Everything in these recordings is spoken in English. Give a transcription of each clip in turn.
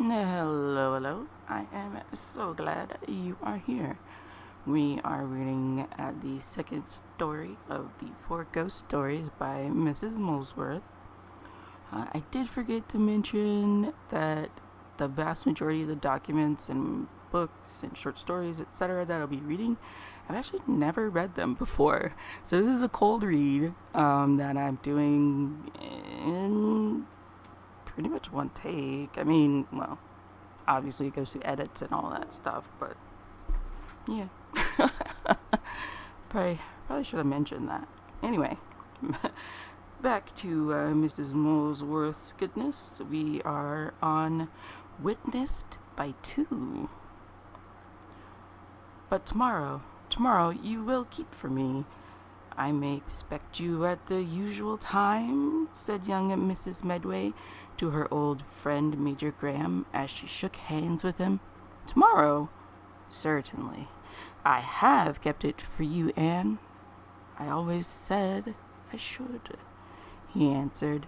Hello. I am so glad you are here. We are reading the second story of the four ghost stories by Mrs. Molesworth. I did forget to mention that the vast majority of the documents and books and short stories, etc., that I'll be reading, I've actually never read them before. So this is a cold read that I'm doing in pretty much one take. I mean, well, obviously it goes through edits and all that stuff, but yeah. probably should have mentioned that. Anyway, back to Mrs. Molesworth's goodness. We are on Witnessed by Two. But tomorrow you will keep for me. I may expect you at the usual time, said young Mrs. Medway to her old friend Major Graham as she shook hands with him. Tomorrow? Certainly. I have kept it for you, Anne. I always said I should, he answered.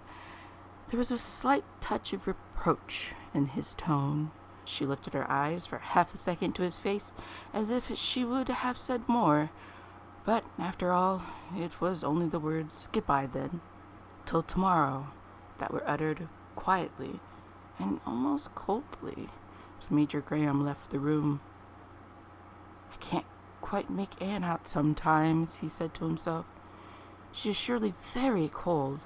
There was a slight touch of reproach in his tone. She lifted her eyes for half a second to his face, as if she would have said more. But, after all, it was only the words, "Goodbye, then, till tomorrow," that were uttered quietly and almost coldly as Major Graham left the room. I can't quite make Anne out sometimes, he said to himself. She is surely very cold.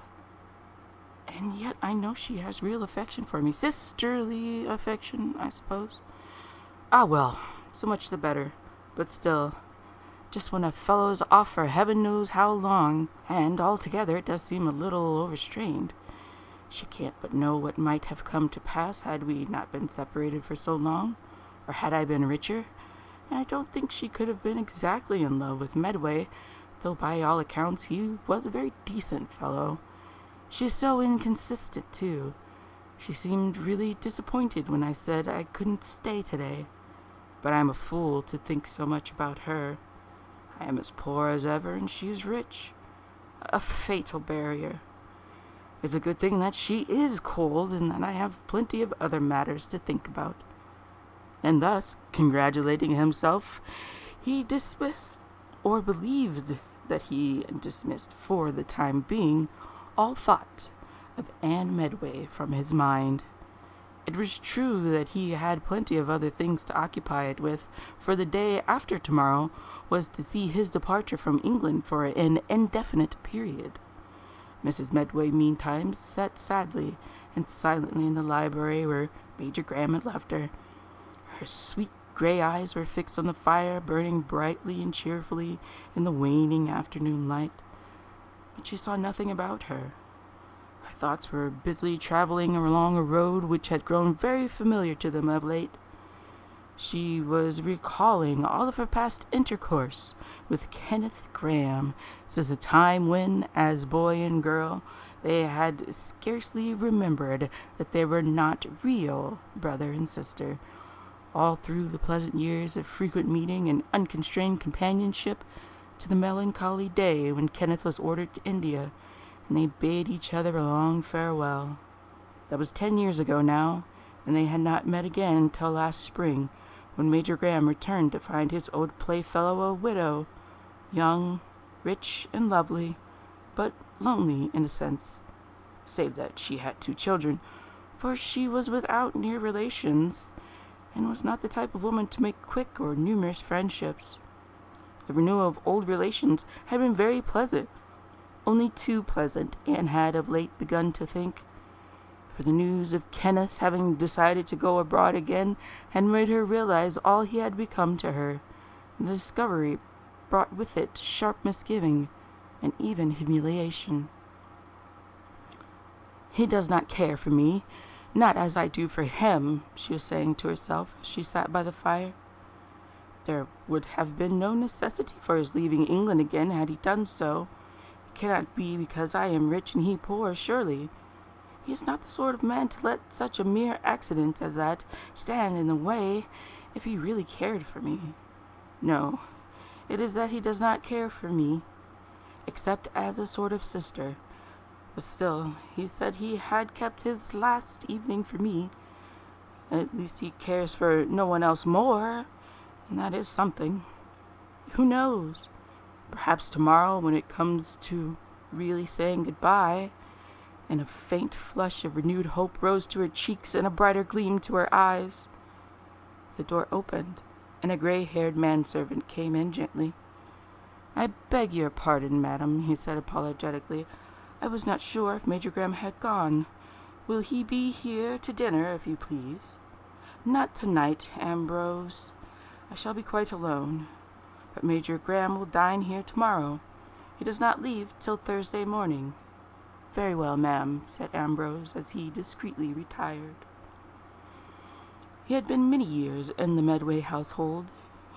And yet I know she has real affection for me. Sisterly affection, I suppose. Ah, well, so much the better. But still, just when a fellow's off for heaven knows how long, and altogether it does seem a little overstrained. She can't but know what might have come to pass had we not been separated for so long, or had I been richer. And I don't think she could have been exactly in love with Medway, though by all accounts he was a very decent fellow. She is so inconsistent, too. She seemed really disappointed when I said I couldn't stay today. But I'm a fool to think so much about her. I am as poor as ever, and she is rich. A fatal barrier. It's a good thing that she is cold, and that I have plenty of other matters to think about. And thus, congratulating himself, he dismissed, or believed that he dismissed for the time being, all thought of Anne Medway from his mind. It was true that he had plenty of other things to occupy it with, for the day after tomorrow was to see his departure from England for an indefinite period. Mrs. Medway meantime sat sadly and silently in the library where Major Graham had left her. Her sweet grey eyes were fixed on the fire, burning brightly and cheerfully in the waning afternoon light. But she saw nothing about her. Her thoughts were busily travelling along a road which had grown very familiar to them of late. She was recalling all of her past intercourse with Kenneth Graham since a time when, as boy and girl, they had scarcely remembered that they were not real brother and sister. All through the pleasant years of frequent meeting and unconstrained companionship, to the melancholy day when Kenneth was ordered to India, and they bade each other a long farewell. That was 10 years ago now, and they had not met again until last spring, when Major Graham returned to find his old playfellow a widow, young, rich, and lovely, but lonely in a sense, save that she had 2 children, for she was without near relations, and was not the type of woman to make quick or numerous friendships. The renewal of old relations had been very pleasant, only too pleasant, Anne had of late begun to think, for the news of Kenneth's having decided to go abroad again had made her realize all he had become to her, and the discovery brought with it sharp misgiving and even humiliation. He does not care for me, not as I do for him, she was saying to herself as she sat by the fire. There would have been no necessity for his leaving England again had he done so. It cannot be because I am rich and he poor, surely. He is not the sort of man to let such a mere accident as that stand in the way if he really cared for me. No, it is that he does not care for me, except as a sort of sister. But still, he said he had kept his last evening for me. At least he cares for no one else more, and that is something. Who knows? Perhaps tomorrow, when it comes to really saying goodbye, and a faint flush of renewed hope rose to her cheeks and a brighter gleam to her eyes. The door opened, and a gray-haired manservant came in gently. "I beg your pardon, madam," he said apologetically. "I was not sure if Major Graham had gone. Will he be here to dinner, if you please?" "Not tonight, Ambrose. I shall be quite alone. But Major Graham will dine here tomorrow. He does not leave till Thursday morning." "Very well, ma'am," said Ambrose, as he discreetly retired. He had been many years in the Medway household.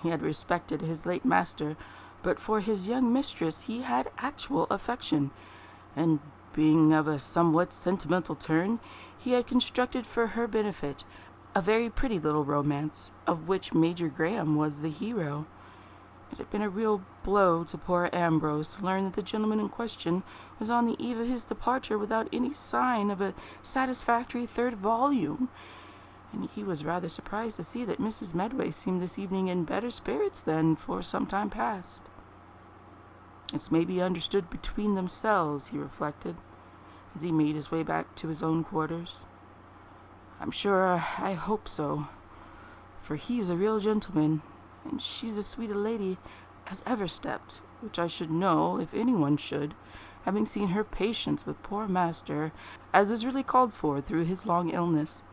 He had respected his late master, but for his young mistress he had actual affection, and being of a somewhat sentimental turn, he had constructed for her benefit a very pretty little romance, of which Major Graham was the hero. It had been a real blow to poor Ambrose to learn that the gentleman in question was on the eve of his departure without any sign of a satisfactory third volume, and he was rather surprised to see that Mrs. Medway seemed this evening in better spirits than for some time past. It's maybe understood between themselves, he reflected, as he made his way back to his own quarters. I'm sure I hope so, for he's a real gentleman, and she's as sweet a lady as ever stepped, which I should know if anyone should, having seen her patience with poor master, as is really called for through his long illness.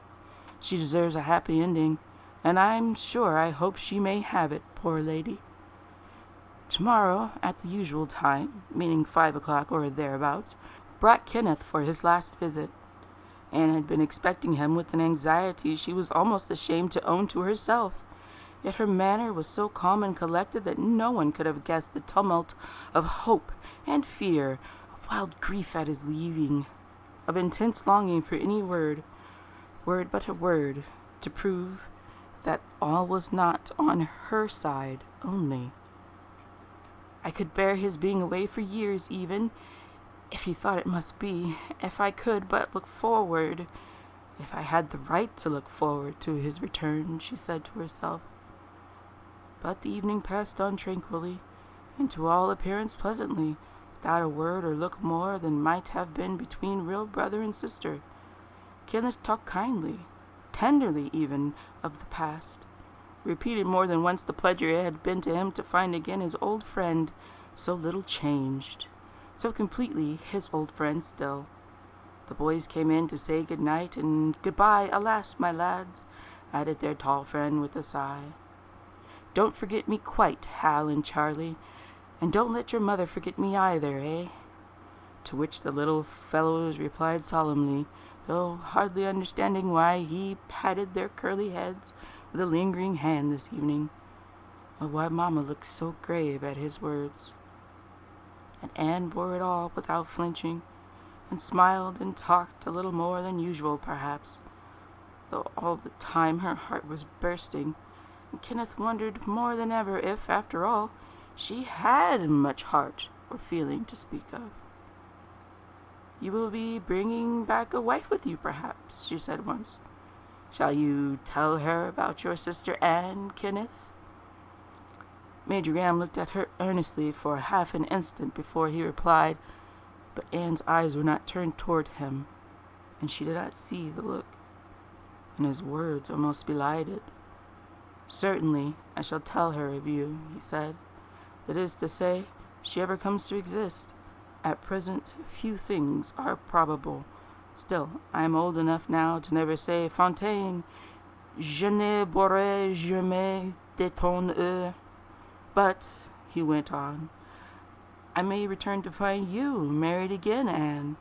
She deserves a happy ending, and I'm sure I hope she may have it, poor lady. Tomorrow, at the usual time, meaning 5 o'clock or thereabouts, brought Kenneth for his last visit. Anne had been expecting him with an anxiety she was almost ashamed to own to herself, yet her manner was so calm and collected that no one could have guessed the tumult of hope and fear, of wild grief at his leaving, of intense longing for any word but a word, to prove that all was not on her side only. I could bear his being away for years even, if he thought it must be, if I could but look forward, if I had the right to look forward to his return, she said to herself. But the evening passed on tranquilly, and to all appearance pleasantly, without a word or look more than might have been between real brother and sister. Kenneth talked kindly, tenderly even, of the past, repeated more than once the pleasure it had been to him to find again his old friend, so little changed, so completely his old friend still. The boys came in to say good night, and goodbye, alas, my lads, added their tall friend with a sigh. Don't forget me quite, Hal and Charlie, and don't let your mother forget me either, eh? To which the little fellows replied solemnly, though hardly understanding why he patted their curly heads with a lingering hand this evening, or why Mamma looked so grave at his words. And Anne bore it all without flinching, and smiled and talked a little more than usual, perhaps, though all the time her heart was bursting, and Kenneth wondered more than ever if, after all, she had much heart or feeling to speak of. You will be bringing back a wife with you, perhaps, she said once. Shall you tell her about your sister Anne, Kenneth? Major Graham looked at her earnestly for half an instant before he replied, but Anne's eyes were not turned toward him, and she did not see the look, and his words almost belied it. Certainly, I shall tell her of you, he said. That is to say, if she ever comes to exist. At present, few things are probable. Still, I am old enough now to never say Fontaine, je ne boirai jamais de ton eau. But, he went on, I may return to find you married again, Anne.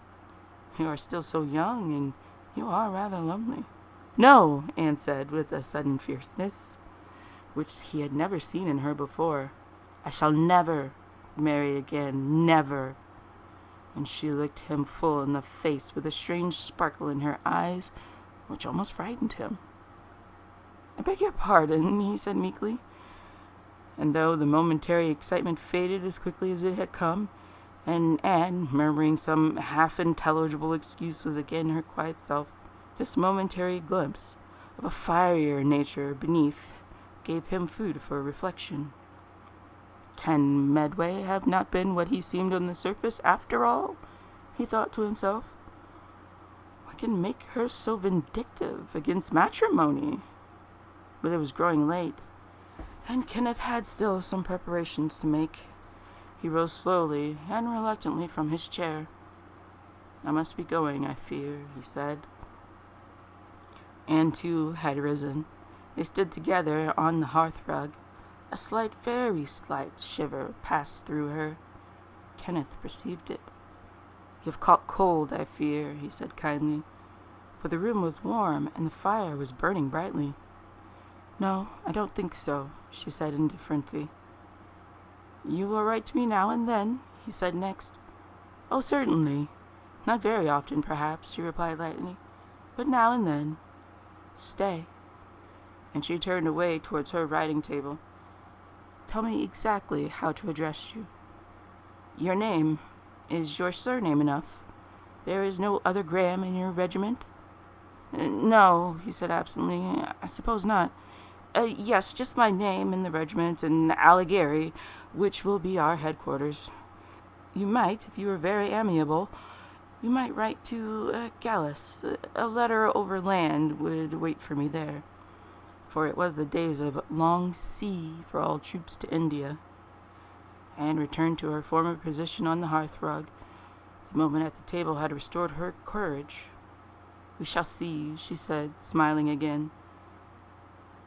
You are still so young, and you are rather lonely. No, Anne said with a sudden fierceness, which he had never seen in her before. I shall never marry again, never. And she looked him full in the face with a strange sparkle in her eyes, which almost frightened him. I beg your pardon, he said meekly. And though the momentary excitement faded as quickly as it had come, and Anne, murmuring some half-intelligible excuse, was again her quiet self, this momentary glimpse of a fierier nature beneath gave him food for reflection. Can Medway have not been what he seemed on the surface after all? He thought to himself. What can make her so vindictive against matrimony? But it was growing late, and Kenneth had still some preparations to make. He rose slowly and reluctantly from his chair. I must be going, I fear, he said. Anne, too, had risen. They stood together on the hearth-rug. A slight, very slight shiver passed through her. Kenneth perceived it. You have caught cold, I fear, he said kindly, for the room was warm and the fire was burning brightly. No, I don't think so, she said indifferently. You will write to me now and then, he said next. Oh, certainly. Not very often, perhaps, she replied lightly, but now and then. Stay. And she turned away towards her writing table. Tell me exactly how to address you. Your name is your surname enough. There is no other Graham in your regiment? No, he said absently. I suppose not. Yes, just my name in the regiment and Allighieri, which will be our headquarters. You might, if you were very amiable, you might write to Gallus. A letter over land would wait for me there, for it was the days of long sea for all troops to India. Anne returned to her former position on the hearth-rug. The moment at the table had restored her courage. We shall see, she said, smiling again.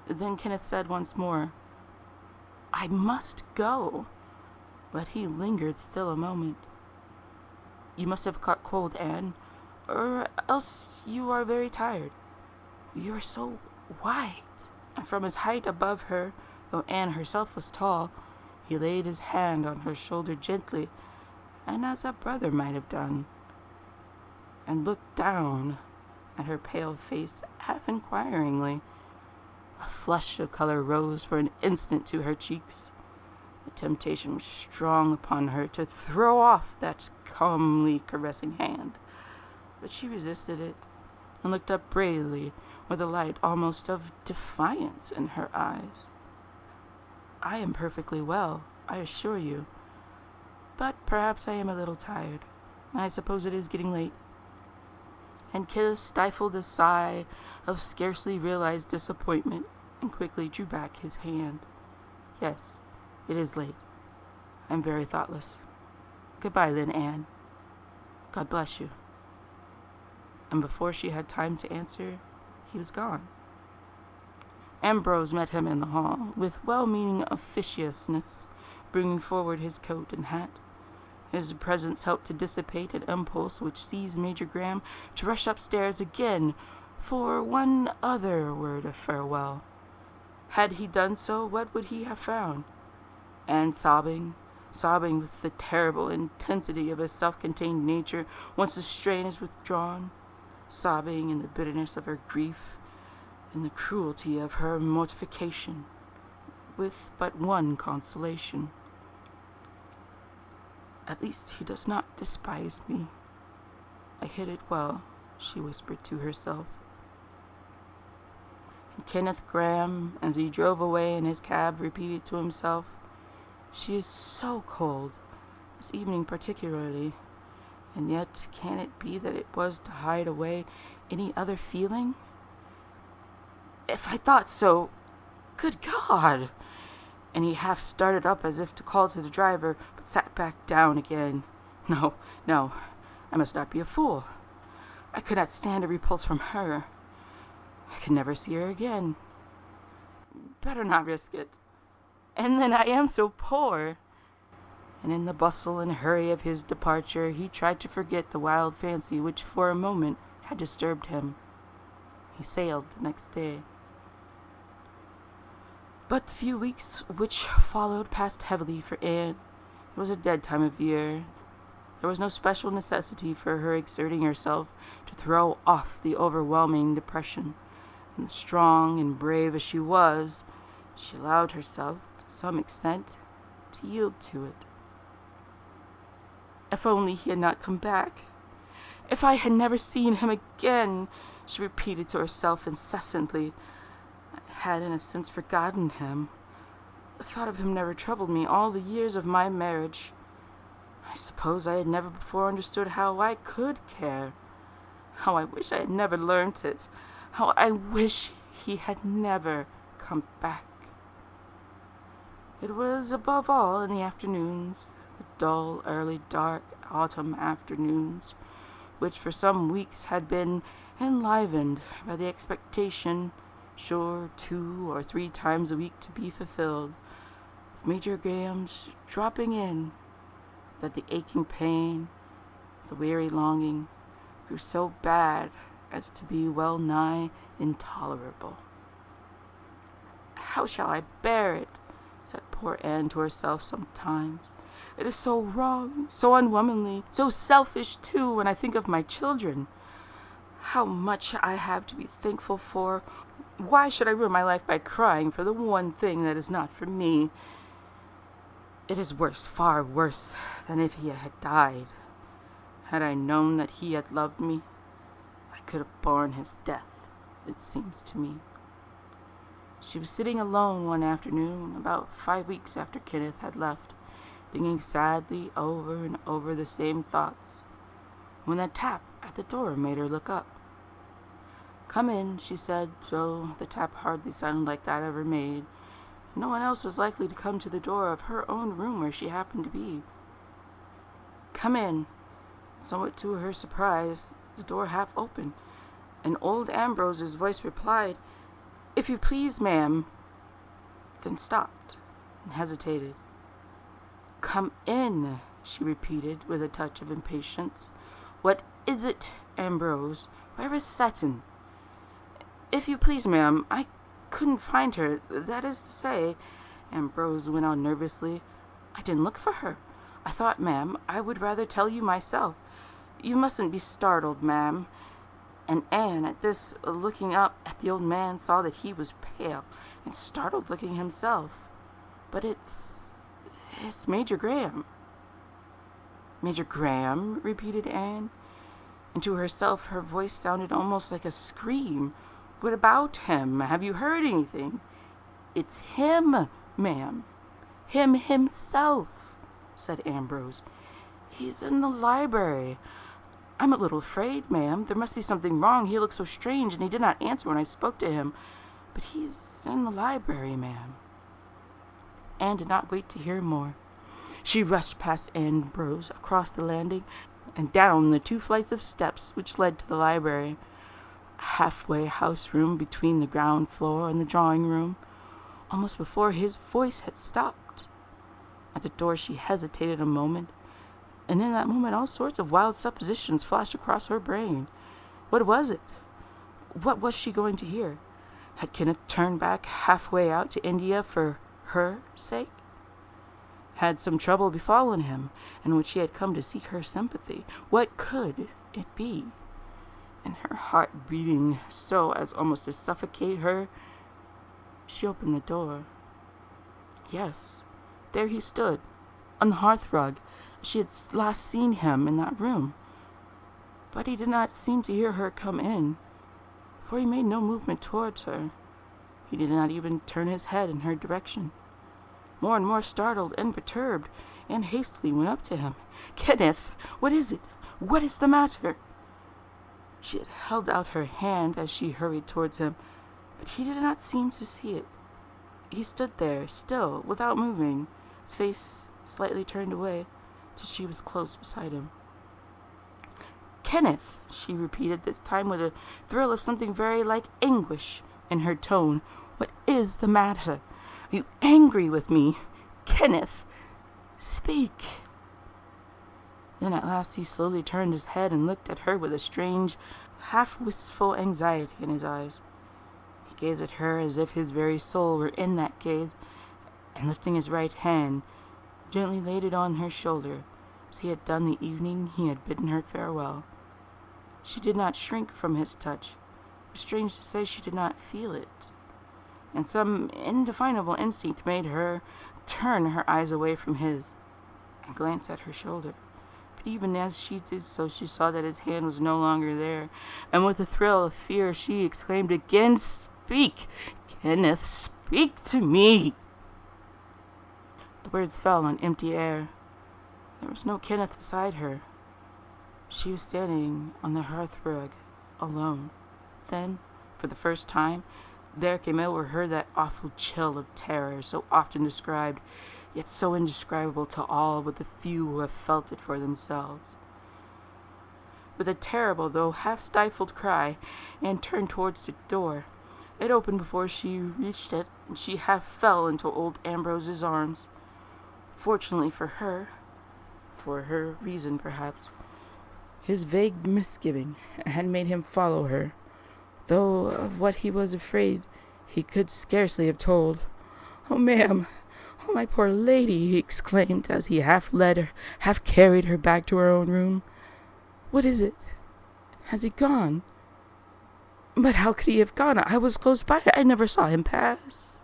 Then Kenneth said once more, I must go. But he lingered still a moment. You must have caught cold, Anne, or else you are very tired. You are so white. And from his height above her, though Anne herself was tall, he laid his hand on her shoulder gently, and as a brother might have done, and looked down at her pale face half inquiringly. A flush of color rose for an instant to her cheeks. The temptation was strong upon her to throw off that calmly caressing hand, but she resisted it, and looked up bravely with a light almost of defiance in her eyes. I am perfectly well, I assure you, but perhaps I am a little tired. I suppose it is getting late. And Kenneth stifled a sigh of scarcely realized disappointment and quickly drew back his hand. Yes, it is late. I am very thoughtless. Goodbye then, Anne. God bless you. And before she had time to answer, he was gone. Ambrose met him in the hall, with well-meaning officiousness, bringing forward his coat and hat. His presence helped to dissipate an impulse which seized Major Graham to rush upstairs again for one other word of farewell. Had he done so, what would he have found? Anne sobbing with the terrible intensity of a self-contained nature once the strain is withdrawn, sobbing in the bitterness of her grief, in the cruelty of her mortification, with but one consolation. At least he does not despise me. I hid it well, she whispered to herself. And Kenneth Graham, as he drove away in his cab, repeated to himself, She is so cold, this evening particularly, and yet can it be that it was to hide away any other feeling? If I thought so, good God! And he half started up as if to call to the driver, but sat back down again. No, I must not be a fool. I could not stand a repulse from her. I could never see her again. Better not risk it. And then I am so poor. And in the bustle and hurry of his departure, he tried to forget the wild fancy which for a moment had disturbed him. He sailed the next day. But the few weeks which followed passed heavily for Anne. It was a dead time of year. There was no special necessity for her exerting herself to throw off the overwhelming depression, and strong and brave as she was, she allowed herself, to some extent, to yield to it. If only he had not come back! If I had never seen him again! she repeated to herself incessantly. I had, in a sense, forgotten him. The thought of him never troubled me all the years of my marriage. I suppose I had never before understood how I could care. How I wish I had never learnt it. How I wish he had never come back. It was above all in the afternoons, the dull, early, dark autumn afternoons, which for some weeks had been enlivened by the expectation, sure 2 or 3 times a week to be fulfilled, of Major Graham's dropping in, that the aching pain, the weary longing, grew so bad as to be well nigh intolerable. "How shall I bear it?" said poor Anne to herself sometimes. "It is so wrong, so unwomanly, so selfish, too, when I think of my children. How much I have to be thankful for. Why should I ruin my life by crying for the one thing that is not for me? It is worse, far worse, than if he had died. Had I known that he had loved me, I could have borne his death, it seems to me." She was sitting alone one afternoon, about 5 weeks after Kenneth had left, thinking sadly over and over the same thoughts, when a tap at the door made her look up. "Come in," she said, though the tap hardly sounded like that ever made. No one else was likely to come to the door of her own room where she happened to be. "Come in." Somewhat to her surprise, the door half opened, and old Ambrose's voice replied, "If you please, ma'am," then stopped and hesitated. "Come in," she repeated with a touch of impatience. "What is it, Ambrose? Where is Seton?" "If you please, ma'am, I couldn't find her. That is to say," Ambrose went on nervously, "I didn't look for her. I thought, ma'am, I would rather tell you myself. You mustn't be startled, ma'am." And Anne, at this, looking up at the old man, saw that he was pale and startled looking himself. "But it's Major Graham." "Major Graham?" repeated Anne, and to herself her voice sounded almost like a scream. "What about him? Have you heard anything?" "It's him, ma'am. Him himself," said Ambrose. "He's in the library. I'm a little afraid, ma'am. There must be something wrong. He looked so strange, and he did not answer when I spoke to him. But he's in the library, ma'am." Anne did not wait to hear more. She rushed past Ambrose, across the landing, and down the 2 flights of steps which led to the library, a halfway house room between the ground floor and the drawing room, almost before his voice had stopped. At the door she hesitated a moment, and in that moment all sorts of wild suppositions flashed across her brain. What was it? What was she going to hear? Had Kenneth turned back halfway out to India for her sake? Had some trouble befallen him, in which he had come to seek her sympathy? What could it be? And her heart beating so as almost to suffocate her, she opened the door. Yes, there he stood, on the hearthrug. She had last seen him in that room. But he did not seem to hear her come in, for he made no movement towards her. He did not even turn his head in her direction. More and more startled and perturbed, Anne hastily went up to him. "Kenneth, what is it? What is the matter?" She had held out her hand as she hurried towards him, but he did not seem to see it. He stood there, still, without moving, his face slightly turned away, till she was close beside him. "Kenneth," she repeated, this time with a thrill of something very like anguish in her tone, "what is the matter? Are you angry with me? Kenneth, speak." Then at last he slowly turned his head and looked at her with a strange, half-wistful anxiety in his eyes. He gazed at her as if his very soul were in that gaze, and lifting his right hand, gently laid it on her shoulder, as he had done the evening he had bidden her farewell. She did not shrink from his touch, but strange to say she did not feel it, and some indefinable instinct made her turn her eyes away from his and glance at her shoulder. But But even as she did so, she saw that his hand was no longer there, and with a thrill of fear, she exclaimed again, "Speak, Kenneth, speak to me!" The words fell on empty air. There was no Kenneth beside her. She was standing on the hearthrug, alone. Then, for the first time, there came over her that awful chill of terror so often described, yet so indescribable to all but the few who have felt it for themselves. With a terrible, though half-stifled cry, Anne turned towards the door. It opened before she reached it, and she half fell into old Ambrose's arms. Fortunately for her reason perhaps, his vague misgiving had made him follow her, though of what he was afraid he could scarcely have told. "Oh, ma'am! Oh, my poor lady!" he exclaimed as he half led her, half carried her back to her own room. "What is it? Has he gone?" "But how could he have gone? I was close by. I never saw him pass."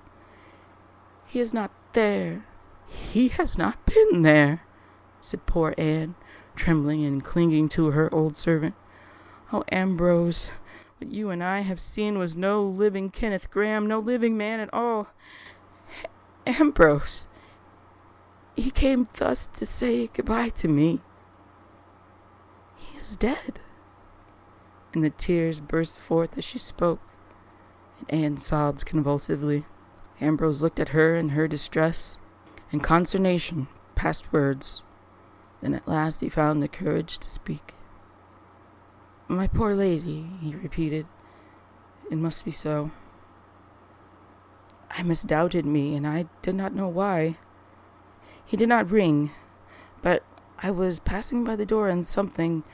"He is not there. He has not been there," said poor Anne, trembling and clinging to her old servant. "Oh, Ambrose, what you and I have seen was no living Kenneth Graham, no living man at all. Ambrose, he came thus to say goodbye to me. He is dead." And the tears burst forth as she spoke, and Anne sobbed convulsively. Ambrose looked at her in her distress and consternation past words. Then at last he found the courage to speak. "My poor lady," he repeated, "it must be so. I misdoubted me, and I did not know why. He did not ring, but I was passing by the door, and something,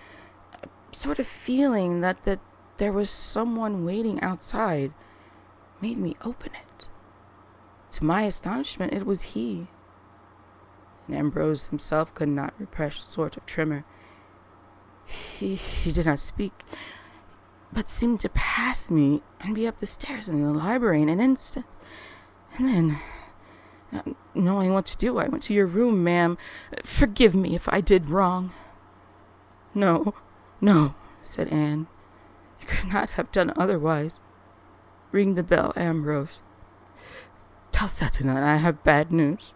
a sort of feeling that there was someone waiting outside, made me open it. To my astonishment, it was he." And Ambrose himself could not repress a sort of tremor. He did not speak, but seemed to pass me and be up the stairs in the library in an instant. And then, not knowing what to do, I went to your room, ma'am. Forgive me if I did wrong." No, said Anne. "You could not have done otherwise. Ring the bell, Ambrose. Tell Sutton that I have bad news,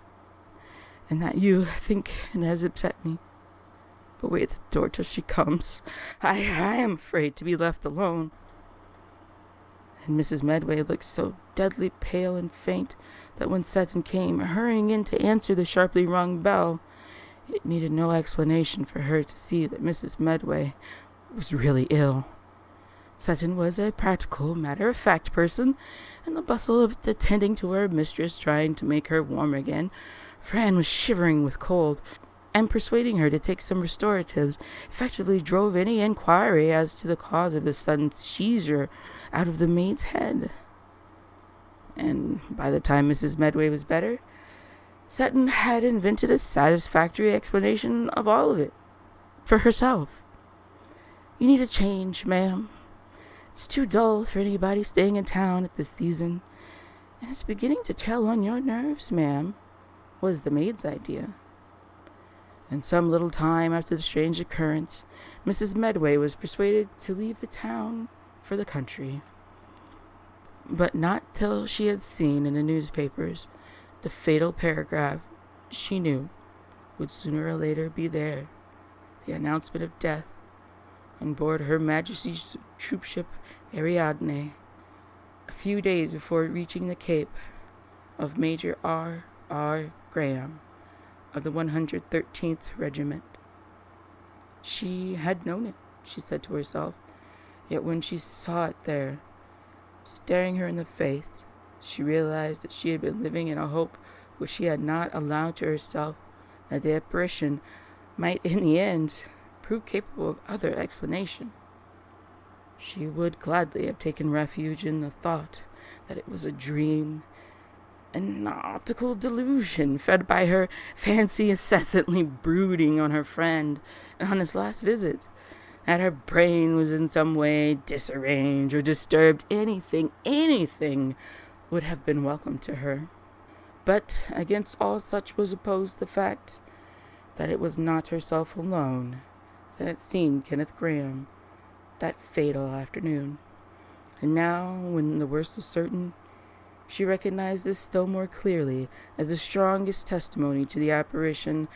and that you think it has upset me. But wait at the door till she comes. I am afraid to be left alone." And Mrs. Medway looked so deadly pale and faint that when Sutton came hurrying in to answer the sharply rung bell, it needed no explanation for her to see that Mrs. Medway was really ill. Sutton was a practical, matter-of-fact person, and the bustle of attending to her mistress, trying to make her warm again, for Anne was shivering with cold, and persuading her to take some restoratives, effectively drove any inquiry as to the cause of the sudden seizure out of the maid's head. And by the time Mrs. Medway was better, Sutton had invented a satisfactory explanation of all of it, for herself. "You need a change, ma'am. It's too dull for anybody staying in town at this season, and it's beginning to tell on your nerves, ma'am," was the maid's idea. And some little time after the strange occurrence, Mrs. Medway was persuaded to leave the town for the country. But not till she had seen in the newspapers the fatal paragraph she knew would sooner or later be there, the announcement of death on board Her Majesty's troopship Ariadne, a few days before reaching the Cape, of Major R. Graham, of the 113th Regiment. She had known it, she said to herself, yet when she saw it there, staring her in the face, she realized that she had been living in a hope which she had not allowed to herself, that the apparition might in the end prove capable of other explanation. She would gladly have taken refuge in the thought that it was a dream, an optical delusion fed by her fancy incessantly brooding on her friend and on his last visit, that her brain was in some way disarranged or disturbed. Anything would have been welcome to her. But against all such was opposed the fact that it was not herself alone that had seen Kenneth Graham that fatal afternoon. And now, when the worst was certain, she recognized this still more clearly as the strongest testimony to the apparition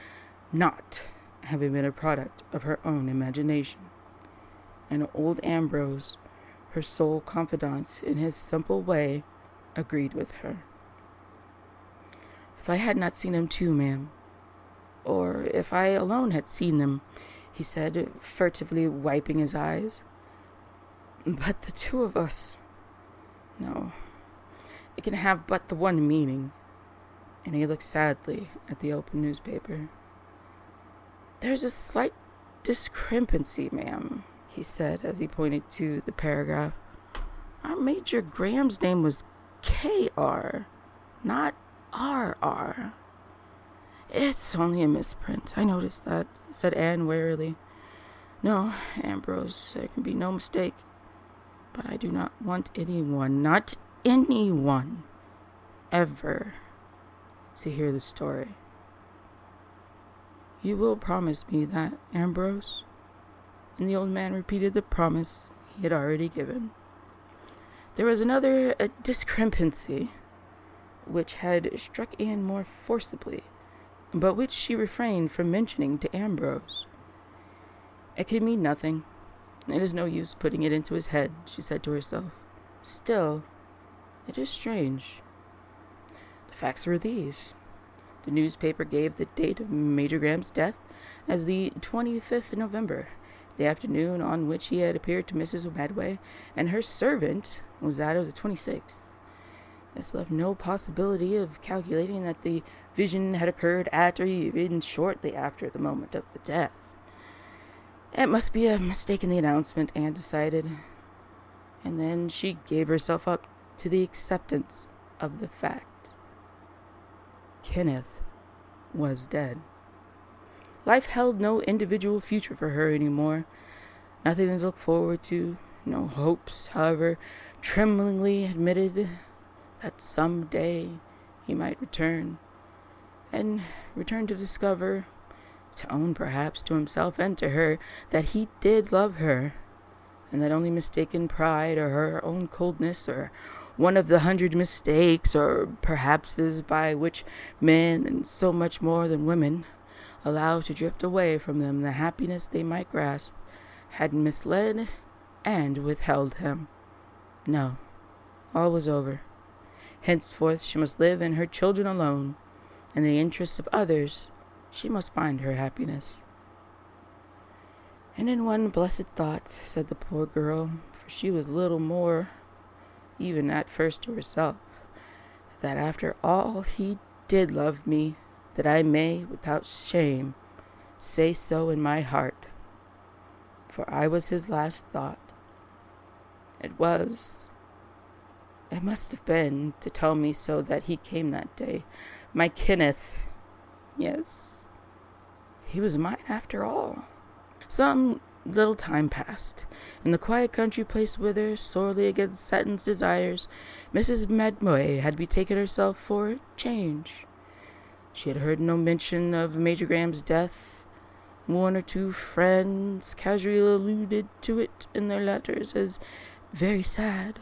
not having been a product of her own imagination. And old Ambrose, her sole confidant in his simple way, agreed with her. "If I had not seen him too, ma'am, or if I alone had seen them," he said, furtively wiping his eyes. "But the two of us, no, it can have but the one meaning." And he looked sadly at the open newspaper. "There's a slight discrepancy, ma'am," he said as he pointed to the paragraph. "Our Major Graham's name was K.R., not R.R. "It's only a misprint. I noticed that," said Anne wearily. "No, Ambrose, there can be no mistake. But I do not want anyone, not anyone, ever to hear the story. You will promise me that, Ambrose?" And the old man repeated the promise he had already given. There was another discrepancy, which had struck Anne more forcibly, but which she refrained from mentioning to Ambrose. "It could mean nothing. It is no use putting it into his head," she said to herself. "Still, it is strange." The facts were these. The newspaper gave the date of Major Graham's death as the 25th of November, the afternoon on which he had appeared to Mrs. Medway, and her servant was that of the 26th. This left no possibility of calculating that the vision had occurred at or even shortly after the moment of the death. It must be a mistake in the announcement, Anne decided, and then she gave herself up to the acceptance of the fact. Kenneth was dead. Life held no individual future for her anymore, nothing to look forward to, no hopes, however tremblingly admitted that some day he might return, and return to discover, to own perhaps to himself and to her, that he did love her, and that only mistaken pride or her own coldness or one of the 100 mistakes or perhapses by which men, and so much more than women, allow to drift away from them the happiness they might grasp, had misled and withheld him. No, all was over. Henceforth she must live in her children alone. In the interests of others, she must find her happiness. And in one blessed thought, said the poor girl, for she was little more, even at first to herself, that after all he did love me, that I may, without shame, say so in my heart. For I was his last thought. It must have been to tell me so that he came that day. My Kenneth. Yes, he was mine after all. Some little time passed. In the quiet country place whither, sorely against Seton's desires, Mrs. Medway had betaken herself for a change. She had heard no mention of Major Graham's death. One or two friends casually alluded to it in their letters as very sad.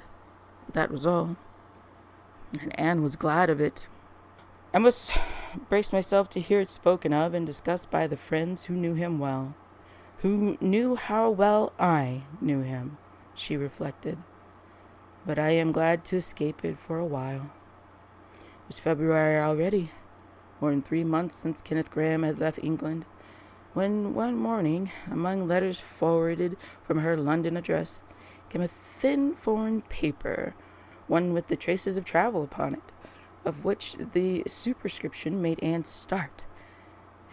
But that was all. And Anne was glad of it. I must brace myself to hear it spoken of and discussed by the friends who knew him well, who knew how well I knew him, she reflected. But I am glad to escape it for a while. It was February already, more than 3 months since Kenneth Graham had left England, when one morning, among letters forwarded from her London address, came a thin foreign paper, one with the traces of travel upon it, of which the superscription made Anne start,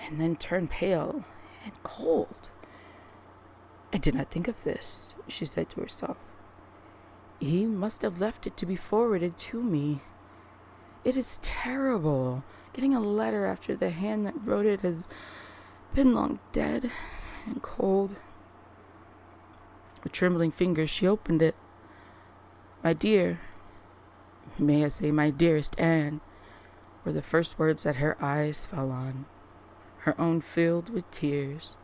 and then turn pale and cold. I did not think of this, she said to herself. He must have left it to be forwarded to me. It is terrible, getting a letter after the hand that wrote it has been long dead and cold. With trembling fingers she opened it. My dear, may I say my dearest Anne, were the first words that her eyes fell on. her own filled with tears.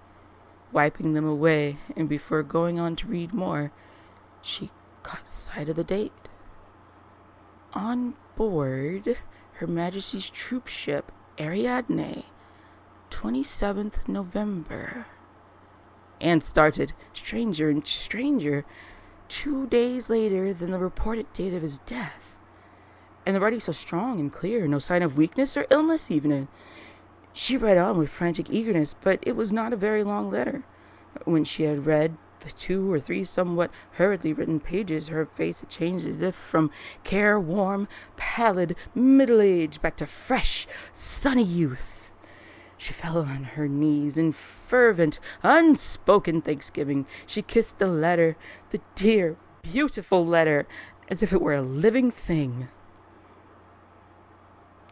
Wiping them away, and before going on to read more, she caught sight of the date. On board Her Majesty's troop ship Ariadne, 27th November. Anne started, stranger and stranger, 2 days later than the reported date of his death. And the writing so strong and clear, no sign of weakness or illness even. She read on with frantic eagerness, but it was not a very long letter. When she had read the 2 or 3 somewhat hurriedly written pages, her face had changed as if from careworn, pallid middle age back to fresh, sunny youth. She fell on her knees in fervent, unspoken thanksgiving. She kissed the letter, the dear, beautiful letter, as if it were a living thing.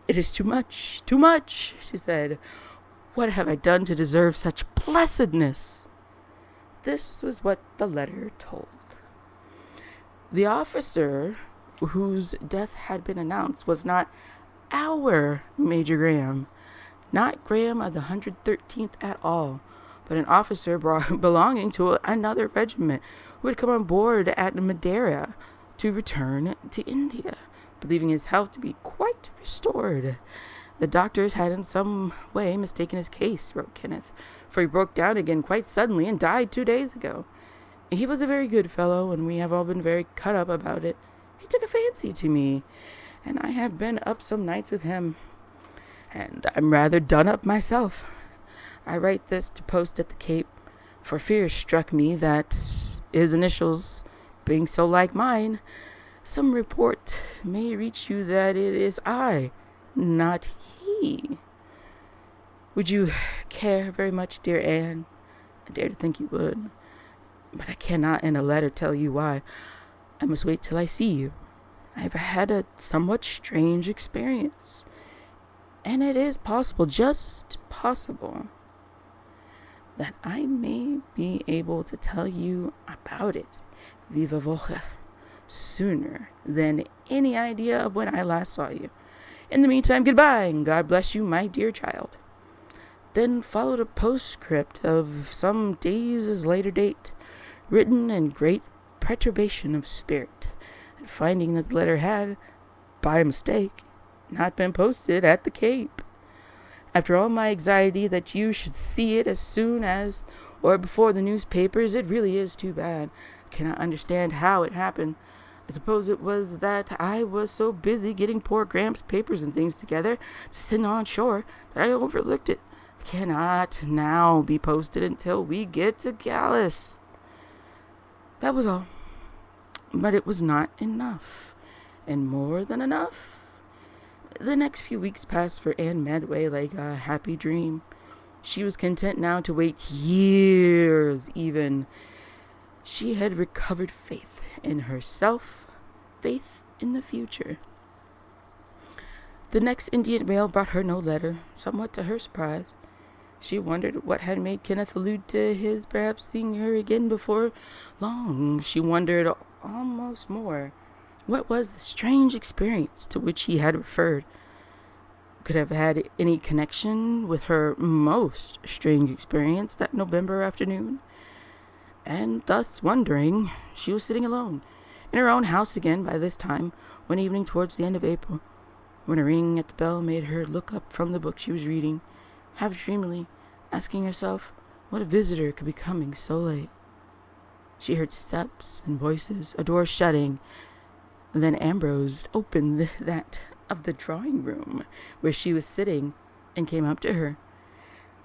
"It is too much, she said. "What have I done to deserve such blessedness?" This was what the letter told. The officer whose death had been announced was not our Major Graham, not Graham of the 113th at all, but an officer belonging to another regiment who had come on board at Madeira to return to India, believing his health to be quite restored. The doctors had in some way mistaken his case, wrote Kenneth, for he broke down again quite suddenly and died 2 days ago. He was a very good fellow, and we have all been very cut up about it. He took a fancy to me, and I have been up some nights with him, and I'm rather done up myself. I write this to post at the Cape, for fear struck me that his initials being so like mine, some report may reach you that it is I, not he. Would you care very much, dear Anne? I dare to think you would, but I cannot in a letter tell you why. I must wait till I see you. I have had a somewhat strange experience, and it is possible, just possible, that I may be able to tell you about it, viva voce, sooner than any idea of when I last saw you. In the meantime, goodbye, and God bless you, my dear child. Then followed a postscript of some days' later date, written in great perturbation of spirit, and finding that the letter had, by mistake, not been posted at the Cape. After all my anxiety that you should see it as soon as, or before the newspapers, it really is too bad. I cannot understand how it happened. I suppose it was that I was so busy getting poor Graham's papers and things together to send on shore that I overlooked it. It cannot now be posted until we get to Gallus. That was all. But it was not enough, and more than enough. The next few weeks passed for Anne Medway like a happy dream. She was content now to wait years even. She had recovered faith in herself, faith in the future. The next Indian mail brought her no letter, somewhat to her surprise. She wondered what had made Kenneth allude to his perhaps seeing her again before long. She wondered almost more. What was the strange experience to which he had referred? Could have had any connection with her most strange experience that November afternoon? And thus wondering, she was sitting alone, in her own house again by this time, one evening towards the end of April, when a ring at the bell made her look up from the book she was reading, half dreamily, asking herself what a visitor could be coming so late. She heard steps and voices, a door shutting, and then Ambrose opened that of the drawing room where she was sitting and came up to her,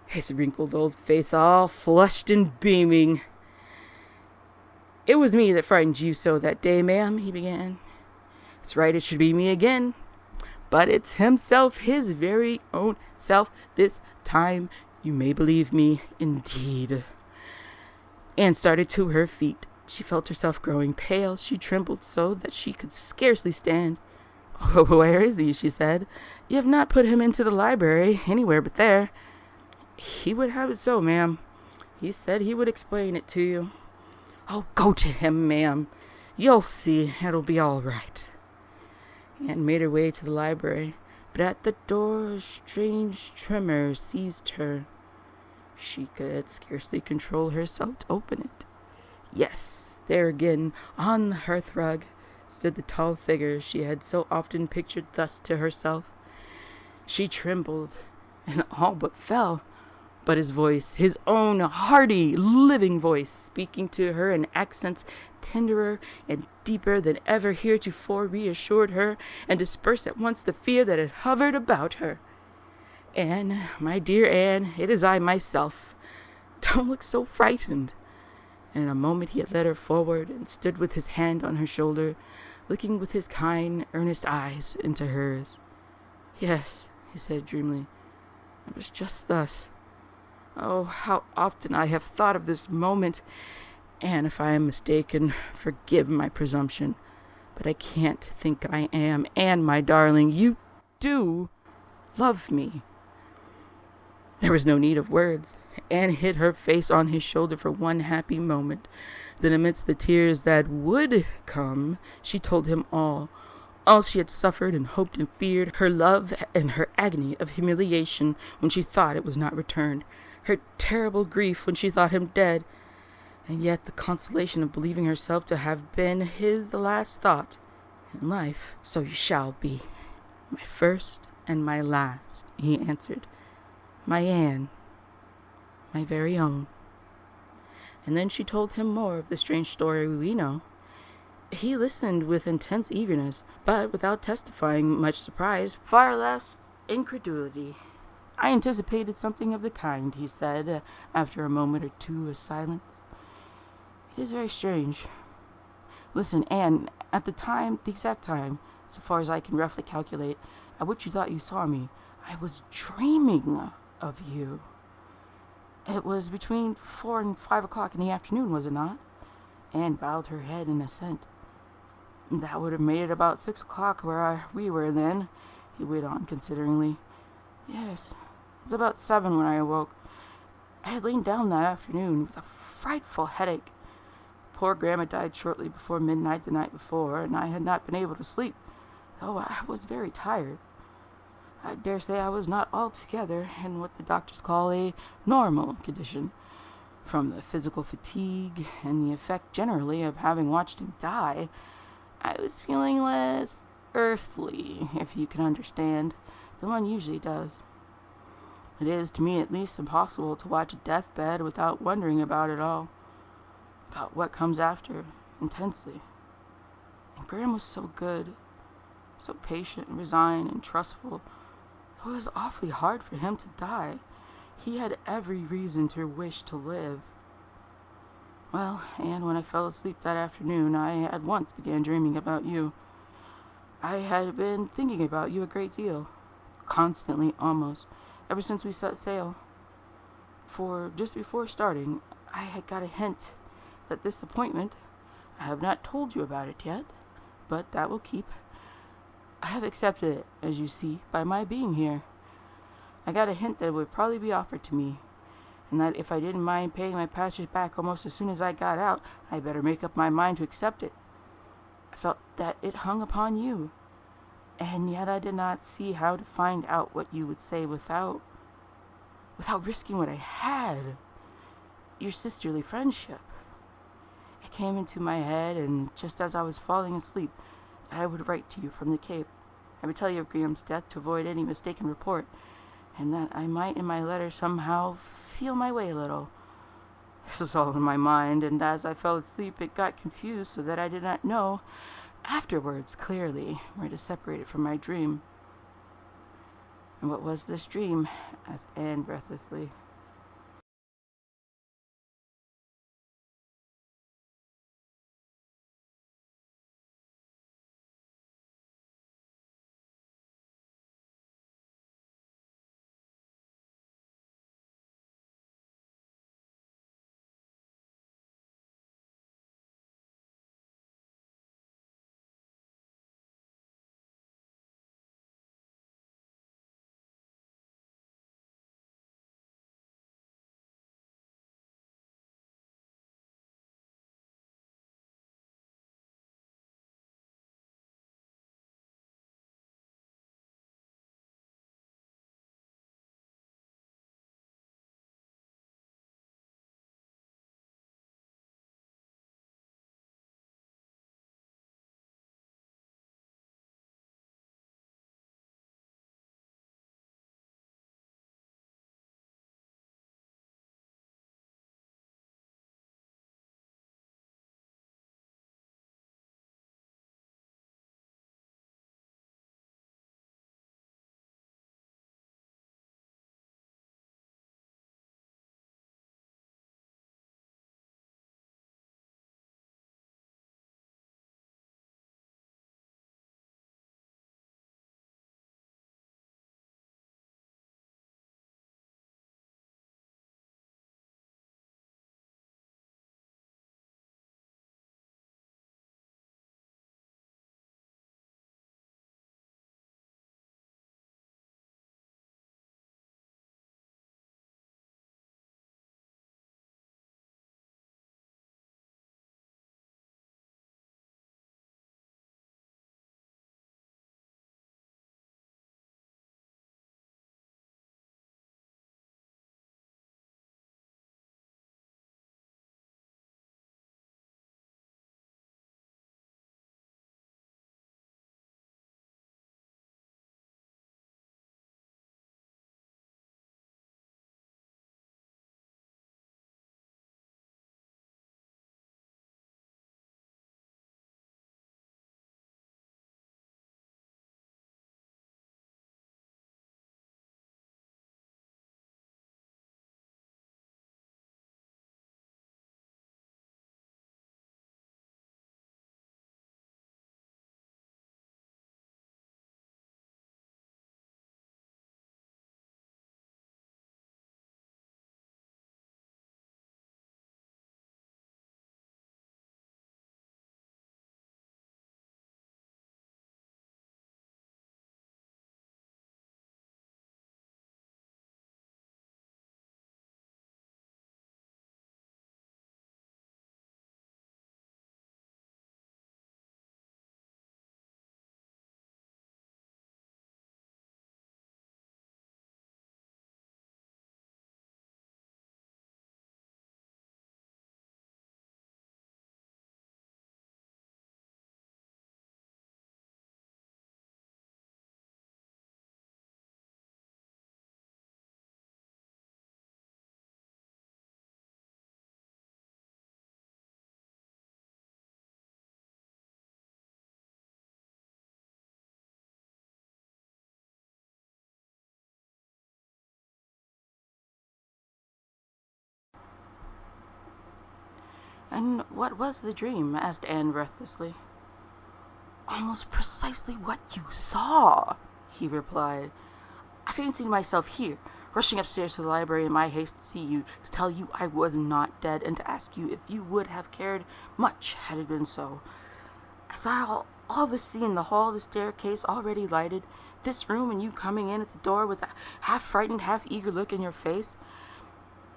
his wrinkled old face all flushed and beaming. "It was me that frightened you so that day, ma'am," he began. "It's right, it should be me again. But it's himself, his very own self, this time, you may believe me, indeed." Anne started to her feet. She felt herself growing pale. She trembled so that she could scarcely stand. "Oh, where is he?" she said. "You have not put him into the library, anywhere but there." "He would have it so, ma'am. He said he would explain it to you." "Oh, go to him, ma'am. You'll see it'll be all right." Anne made her way to the library, but at the door a strange tremor seized her. She could scarcely control herself to open it. Yes, there again, on the hearthrug, stood the tall figure she had so often pictured thus to herself. She trembled, and all but fell. But his voice, his own hearty, living voice, speaking to her in accents tenderer and deeper than ever heretofore, reassured her and dispersed at once the fear that had hovered about her. "Anne, my dear Anne, it is I myself. Don't look so frightened." And in a moment he had led her forward and stood with his hand on her shoulder, looking with his kind, earnest eyes into hers. "Yes," he said dreamily, "it was just thus. Oh, how often I have thought of this moment. And if I am mistaken, forgive my presumption. But I can't think I am. Anne, my darling, you do love me." There was no need of words. Anne hid her face on his shoulder for one happy moment. Then amidst the tears that would come, she told him all she had suffered and hoped and feared, her love and her agony of humiliation when she thought it was not returned, her terrible grief when she thought him dead, and yet the consolation of believing herself to have been his last thought in life. "So you shall be, my first and my last," he answered. "My Anne, my very own." And then she told him more of the strange story we know. He listened with intense eagerness, but without testifying much surprise, far less incredulity. "I anticipated something of the kind," he said, after a moment or two of silence. "It is very strange. Listen, Anne, at the exact time, so far as I can roughly calculate, at which you thought you saw me, I was dreaming of you. It was between 4 and 5 o'clock in the afternoon, was it not?" Anne bowed her head in assent. "That would have made it about 6 o'clock where we were then," he went on consideringly. "Yes, it was about 7 when I awoke. I had lain down that afternoon with a frightful headache. Poor Grandma died shortly before midnight the night before, and I had not been able to sleep, though I was very tired. I dare say I was not altogether in what the doctors call a normal condition, from the physical fatigue and the effect generally of having watched him die. I was feeling less earthly, if you can understand, than one usually does. It is, to me at least, impossible to watch a deathbed without wondering about it all, about what comes after, intensely. And Graham was so good, so patient and resigned and trustful. It was awfully hard for him to die. He had every reason to wish to live. Well, and when I fell asleep that afternoon, I at once began dreaming about you. I had been thinking about you a great deal, constantly almost, ever since we set sail. For just before starting, I had got a hint that this appointment, I have not told you about it yet, but that will keep. I have accepted it, as you see, by my being here. I got a hint that it would probably be offered to me, and that if I didn't mind paying my passage back almost as soon as I got out, I better make up my mind to accept it. I felt that it hung upon you, and yet I did not see how to find out what you would say without risking what I had, your sisterly friendship. It came into my head, and just as I was falling asleep, that I would write to you from the Cape. I would tell you of Graham's death to avoid any mistaken report, and that I might in my letter somehow feel my way a little. This was all in my mind, and as I fell asleep it got confused so that I did not know afterwards clearly where to separate it from my dream." "And what was this dream?" asked Anne breathlessly. "And what was the dream?" asked Anne breathlessly. "Almost precisely what you saw," he replied. "I fancied myself here, rushing upstairs to the library in my haste to see you, to tell you I was not dead, and to ask you if you would have cared much had it been so. I saw all the scene, the hall, the staircase already lighted, this room, and you coming in at the door with a half-frightened, half-eager look in your face.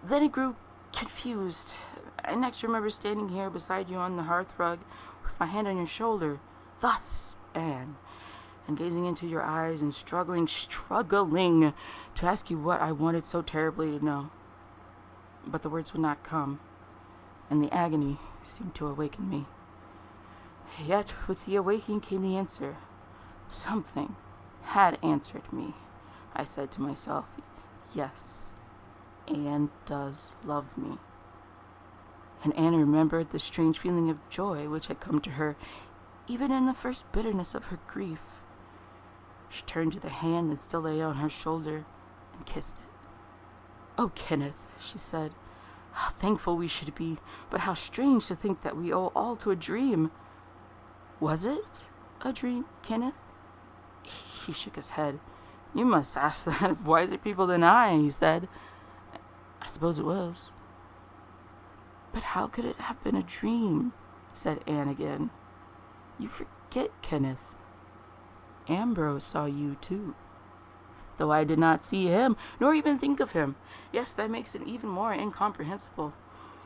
Then it grew confused. I next remember standing here beside you on the hearthrug, with my hand on your shoulder, thus, Anne, and gazing into your eyes and struggling to ask you what I wanted so terribly to know. But the words would not come, and the agony seemed to awaken me. Yet with the awakening came the answer. Something had answered me. I said to myself, yes, Anne does love me. And Anne remembered the strange feeling of joy which had come to her, even in the first bitterness of her grief. She turned to the hand that still lay on her shoulder and kissed it. "Oh, Kenneth," she said, "how thankful we should be, but how strange to think that we owe all to a dream." "Was it a dream, Kenneth?" He shook his head. "You must ask that of wiser people than I," he said. "I suppose it was." "But how could it have been a dream?" said Anne again. "You forget, Kenneth. Ambrose saw you too, though I did not see him, nor even think of him. Yes, that makes it even more incomprehensible.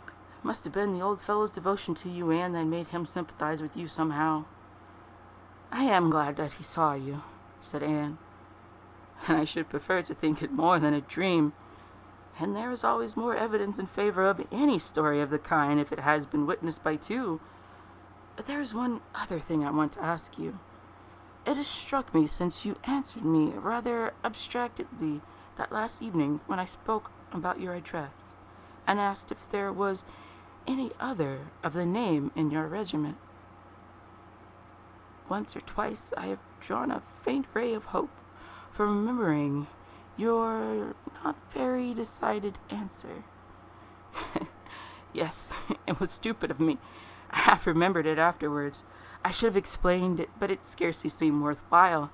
It must have been the old fellow's devotion to you, Anne, that made him sympathize with you somehow." "I am glad that he saw you," said Anne, "and I should prefer to think it more than a dream. And there is always more evidence in favor of any story of the kind if it has been witnessed by two. But there is one other thing I want to ask you. It has struck me since you answered me rather abstractedly that last evening when I spoke about your address, and asked if there was any other of the name in your regiment. Once or twice I have drawn a faint ray of hope from remembering your not very decided answer. Yes, it was stupid of me. I half remembered it afterwards. I should have explained it, but it scarcely seemed worthwhile.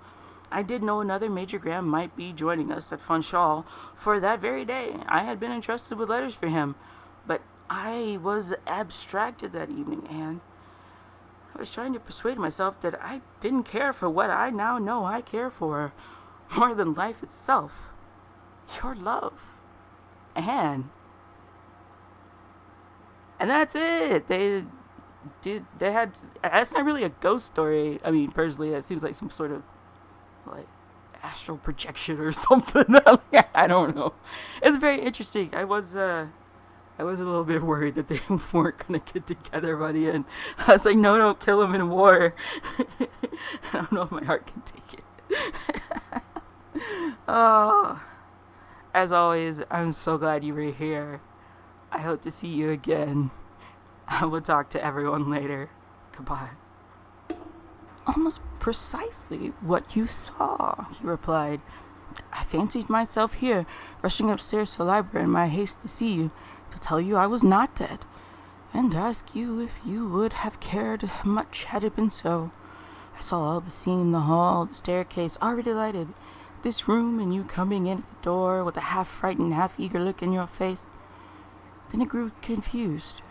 I did know another Major Graham might be joining us at Funchal, for that very day I had been entrusted with letters for him. But I was abstracted that evening, Anne. I was trying to persuade myself that I didn't care for what I now know I care for, more than life itself. Your love. Anne. And that's it. They had, that's not really a ghost story. I mean, personally, it seems like some sort of like astral projection or something. I don't know. It's very interesting. I was a little bit worried that they weren't gonna get together by the end. I was like, no, don't kill him in war. I don't know if my heart can take it. Oh, as always, I'm so glad you were here. I hope to see you again. I will talk to everyone later. Goodbye. "Almost precisely what you saw," he replied. "I fancied myself here, rushing upstairs to the library in my haste to see you, to tell you I was not dead, and ask you if you would have cared much had it been so. I saw all the scene, the hall, the staircase, already lighted, this room, and you coming in at the door with a half-frightened, half-eager look in your face. Then it grew confused.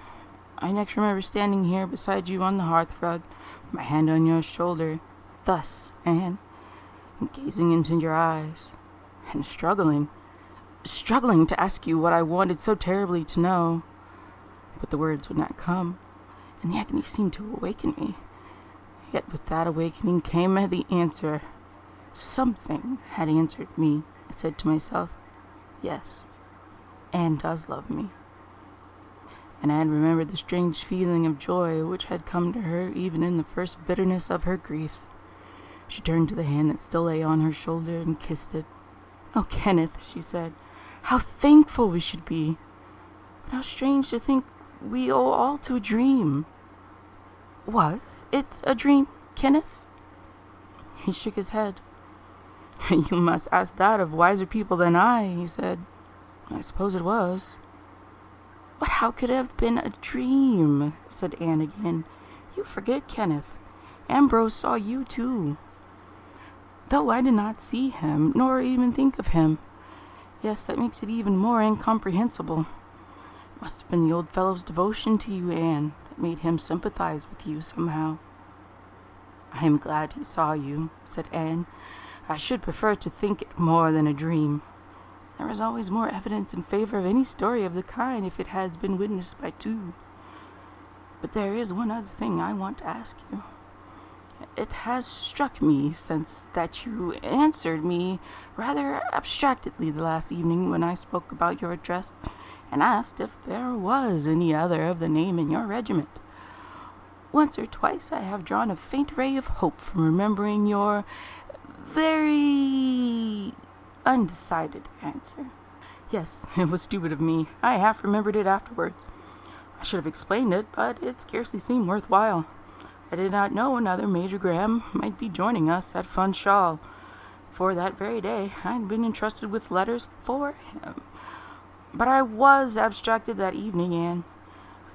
I next remember standing here beside you on the hearthrug, with my hand on your shoulder, thus, Anne, and gazing into your eyes, and struggling to ask you what I wanted so terribly to know. But the words would not come, and the agony seemed to awaken me. Yet with that awakening came the answer. Something had answered me. I said to myself, yes, Anne does love me. And I had remembered the strange feeling of joy which had come to her even in the first bitterness of her grief. She turned to the hand that still lay on her shoulder and kissed it. "Oh, Kenneth," she said, "how thankful we should be. But how strange to think we owe all to a dream." "Was it a dream, Kenneth?" He shook his head. "You must ask that of wiser people than I," he said. "I suppose it was." But how could it have been a dream? Said Anne again. You forget, Kenneth. Ambrose saw you too. Though I did not see him, nor even think of him. Yes, that makes it even more incomprehensible. It must have been the old fellow's devotion to you, Anne, that made him sympathize with you somehow. I am glad he saw you, said Anne. I should prefer to think it more than a dream. There is always more evidence in favor of any story of the kind if it has been witnessed by two. But there is one other thing I want to ask you. It has struck me since that you answered me rather abstractedly the last evening when I spoke about your address and asked if there was any other of the name in your regiment. Once or twice I have drawn a faint ray of hope from remembering your very undecided answer. Yes, it was stupid of me. I half remembered it afterwards. I should have explained it, but it scarcely seemed worthwhile. I did not know another Major Graham might be joining us at Funchal, for that very day I had been entrusted with letters for him. But I was abstracted that evening, Anne,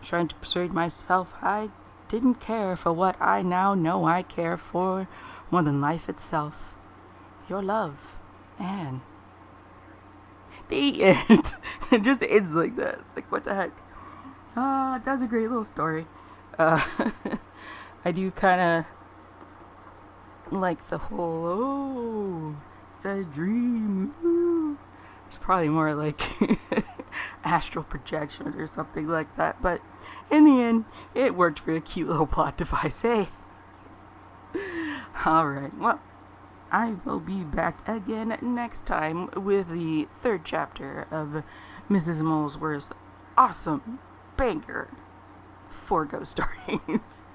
trying to persuade myself I didn't care for what I now know I care for more than life itself. Your love, Anne. The end. It just ends like that. Like, what the heck? That's a great little story. I do kind of like the whole, it's a dream. Ooh. It's probably more like astral projection or something like that. But in the end, it worked for a cute little plot device, hey? Alright, well, I will be back again next time with the third chapter of Mrs. Molesworth's awesome banger 4 ghost stories.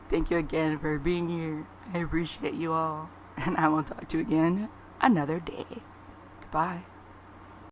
Thank you again for being here. I appreciate you all. And I will talk to you again another day. Goodbye.